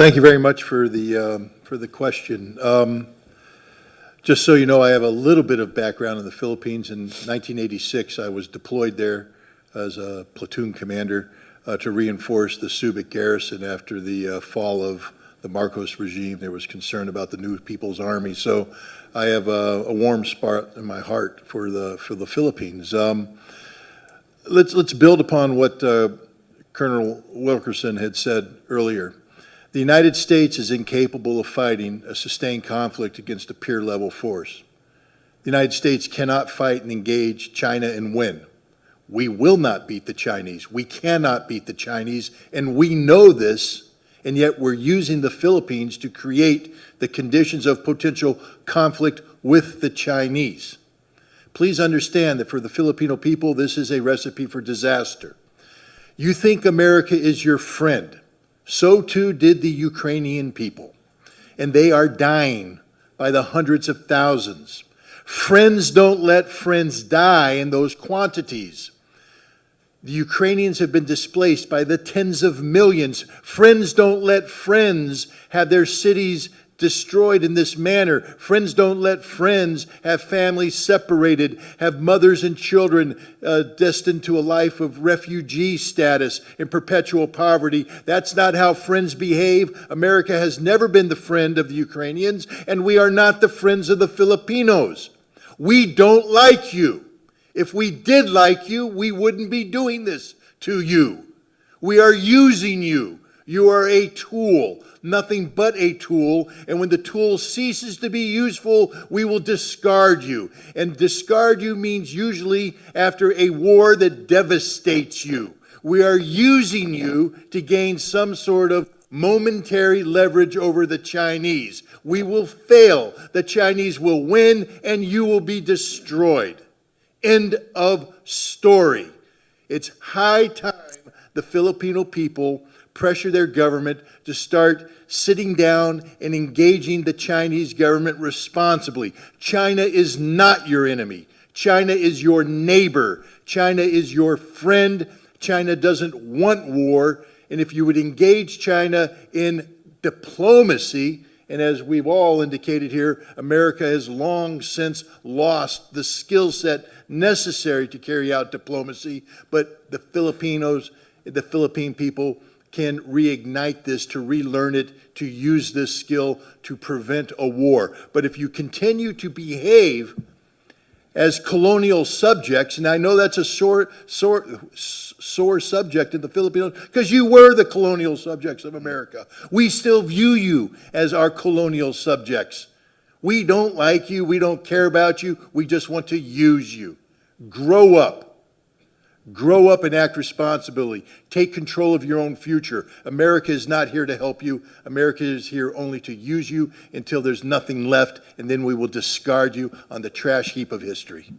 Thank you very much for the question. Just so you know, I have a little bit of background in the Philippines. In 1986, I was deployed there as a platoon commander to reinforce the Subic garrison after the fall of the Marcos regime. There was concern about the new People's Army, so I have a warm spot in my heart for the Philippines. Let's build upon what Colonel Wilkerson had said earlier. The United States is incapable of fighting a sustained conflict against a peer-level force. The United States cannot fight and engage China and win. We will not beat the Chinese. We cannot beat the Chinese, and we know this, and yet we're using the Philippines to create the conditions of potential conflict with the Chinese. Please understand that for the Filipino people, this is a recipe for disaster. You think America is your friend. So too did the Ukrainian people, and they are dying by the hundreds of thousands. Friends don't let friends die in those quantities. The Ukrainians have been displaced by the tens of millions. Friends don't let friends have their cities destroyed in this manner. Friends don't let friends have families separated, have mothers and children destined to a life of refugee status and perpetual poverty. That's not how friends behave. America has never been the friend of the Ukrainians, and we are not the friends of the Filipinos. We don't like you. If we did like you, we wouldn't be doing this to you. We are using you. You are a tool, nothing but a tool, and when the tool ceases to be useful, we will discard you. And discard you means usually after a war that devastates you. We are using you to gain some sort of momentary leverage over the Chinese. We will fail. The Chinese will win, and you will be destroyed. End of story. It's high time the Filipino people pressure their government to start sitting down and engaging the Chinese government responsibly. China is not your enemy. China is your neighbor. China is your friend. China doesn't want war. And if you would engage China in diplomacy, and as we've all indicated here, America has long since lost the skill set necessary to carry out diplomacy, but the Philippine people can reignite this, to relearn it, to use this skill to prevent a war. But if you continue to behave as colonial subjects, and I know that's a sore subject in the Filipinos, because you were the colonial subjects of America. We still view you as our colonial subjects. We don't like you. We don't care about you. We just want to use you. Grow up. Grow up and act responsibly. Take control of your own future. America is not here to help you. America is here only to use you until there's nothing left, and then we will discard you on the trash heap of history.